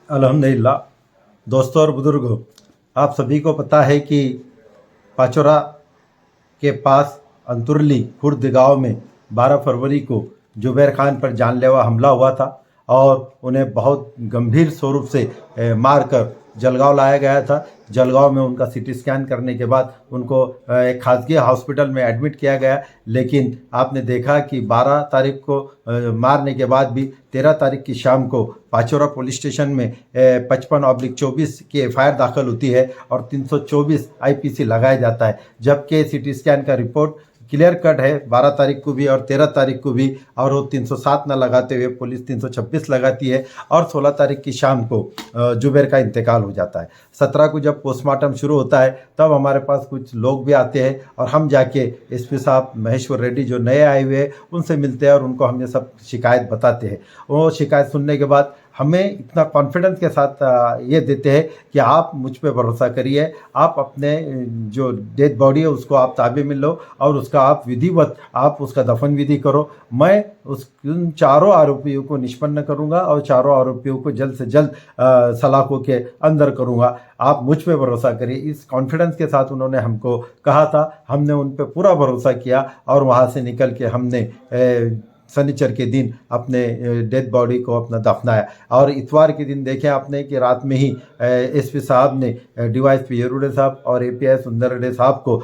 अल्हम्दुलिल्लाह। दोस्तों और बुजुर्गों, आप सभी को पता है कि पाचोरा के पास अंतुरली खुर्द गांव में 12 फरवरी को जुबैर खान पर जानलेवा हमला हुआ था और उन्हें बहुत गंभीर स्वरूप से मारकर जलगांव लाया गया था। जलगांव में उनका सीटी स्कैन करने के बाद उनको एक खासगी हॉस्पिटल में एडमिट किया गया, लेकिन आपने देखा कि 12 तारीख को मारने के बाद भी 13 तारीख की शाम को पाचोरा पुलिस स्टेशन में 55/24 की एफआईआर दाखिल होती है और 324 आईपीसी लगाया जाता है, जबकि सीटी स्कैन का रिपोर्ट क्लियर कट है 12 तारीख को भी और 13 तारीख को भी, और वो 307 न लगाते हुए पुलिस 326 लगाती है और 16 तारीख की शाम को जुबैर का इंतकाल हो जाता है। 17 को जब पोस्टमार्टम शुरू होता है तब हमारे पास कुछ लोग भी आते हैं और हम जाके एसपी साहब महेश्वर रेड्डी जो नए आए हुए हैं उनसे मिलते हैं और उनको हम ये सब शिकायत बताते हैं। वो शिकायत सुनने के बाद हमें इतना कॉन्फिडेंस के साथ ये देते हैं कि आप मुझ पे भरोसा करिए, आप अपने जो डेड बॉडी है उसको आप ताबे में लो और उसका आप विधिवत आप उसका दफन विधि करो। मैं उन चारों आरोपियों को निष्पन्न करूंगा और चारों आरोपियों को जल्द से जल्द सलाखों के अंदर करूंगा। आप मुझ पे भरोसा करिए। इस कॉन्फिडेंस के साथ उन्होंने हमको कहा था, हमने उन पे पूरा भरोसा किया और वहाँ से निकल के हमने शनिचर के दिन अपने डेड बॉडी को अपना दफनाया। और इतवार के दिन देखें आपने कि रात में ही एसपी साहब ने डीवाईएसपी येरुडे साहब और एपीआई सुंदर रेड्डी साहब को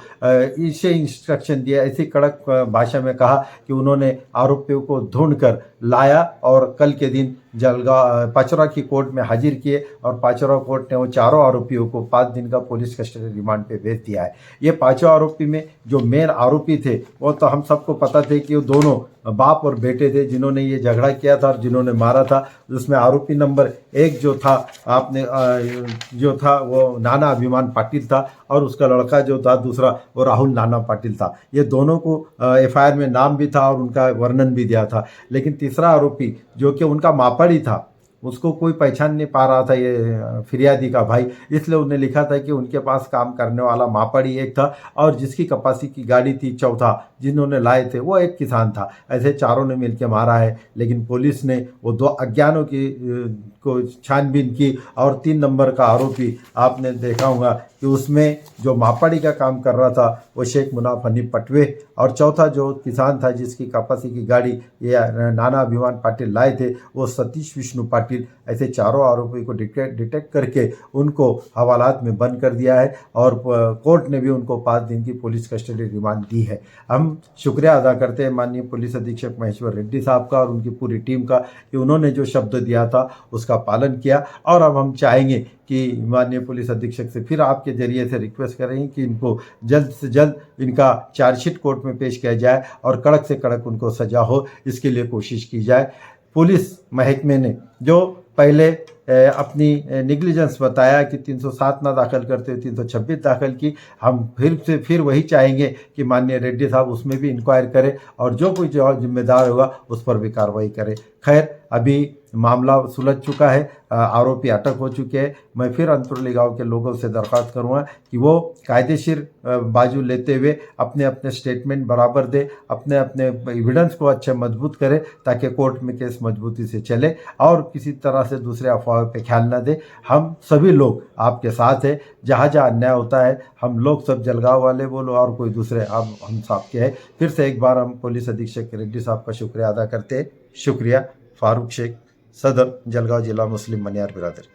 इसे इंस्ट्रक्शन दिया, ऐसी कड़क भाषा में कहा कि उन्होंने आरोपियों को ढूंढ कर लाया और कल के दिन जलगांव पाचोरा की कोर्ट में हाजिर किए और पाचोरा कोर्ट ने वो चारों आरोपियों को 5 दिन का पुलिस कस्टडी रिमांड पे भेज दिया है। ये पांचों आरोपी में जो मेन आरोपी थे वो तो हम सबको पता थे कि वो दोनों बाप और बेटे थे जिन्होंने ये झगड़ा किया था और जिन्होंने मारा था। उसमें आरोपी नंबर 1 जो था आपने जो था वो नाना अभिमान पाटिल था और उसका लड़का जो था दूसरा वो राहुल नाना पाटिल था। ये दोनों को एफआईआर में नाम भी था और उनका वर्णन भी दिया था। लेकिन तीसरा आरोपी जो कि उनका मापड़ी था, उसको कोई पहचान नहीं पा रहा था ये फिरियादी का भाई, इसलिए उन्हें लिखा था कि उनके पास काम करने वाला मापड़ी एक था और जिसकी कपासी की गाड़ी थी चौथा जिन्होंने लाए थे वो एक किसान था। ऐसे चारों ने मिलकर मारा है। लेकिन पुलिस ने वो 2 अज्ञानों की को छानबीन की और 3 नंबर का आरोपी आपने देखा होगा कि उसमें जो मापड़ी का काम कर रहा था वो शेख मुनाफ हनीफ पटवे और चौथा जो किसान था जिसकी कपासी की गाड़ी ये नाना अभिमान पाटिल लाए थे वो सतीश विष्णु पाटिल। ऐसे चारों आरोपी को डिटेक्ट करके उनको हवालात में बंद कर दिया है और कोर्ट ने भी उनको 5 दिन की पुलिस कस्टडी रिमांड दी है। हम शुक्रिया अदा करते हैं माननीय पुलिस अधीक्षक महेश्वर रेड्डी साहब का और उनकी पूरी टीम का कि उन्होंने जो शब्द दिया था उसका पालन किया। और अब हम चाहेंगे कि माननीय पुलिस अधीक्षक से फिर आपके जरिए से रिक्वेस्ट करेंगे कि इनको जल्द से जल्द इनका चार्जशीट कोर्ट में पेश किया जाए और कड़क से कड़क उनको सजा हो, इसके लिए कोशिश की जाए। पुलिस महकमे ने जो पहले अपनी निग्लिजेंस बताया कि 307 ना दाखिल करते हुए 326 दाखिल की, हम फिर वही चाहेंगे कि माननीय रेड्डी साहब उसमें भी इंक्वायर करें और जो कोई जो जिम्मेदार होगा उस पर भी कार्रवाई करें। खैर अभी मामला सुलझ चुका है, आरोपी अटक हो चुके हैं। मैं फिर अंतुरली गांव के लोगों से दरख्वास्त करूंगा कि वो कायदेशीर बाजू लेते हुए अपने अपने स्टेटमेंट बराबर दे, अपने अपने एविडेंस को अच्छे मजबूत करे ताकि कोर्ट में केस मजबूती से चले और किसी तरह से दूसरे अफवाह पे ख्याल न दे। हम सभी लोग आपके साथ हैं, जहाँ जहाँ अन्याय होता है हम लोग सब जलगांव वाले बोलो और कोई दूसरे आप हम साहब के हैं। फिर से एक बार हम पुलिस अधीक्षक रेड्डी साहब का शुक्रिया अदा करते हैं। शुक्रिया। फारूक शेख, सदर, जलगांव जिला मुस्लिम मनियार बिरादरी।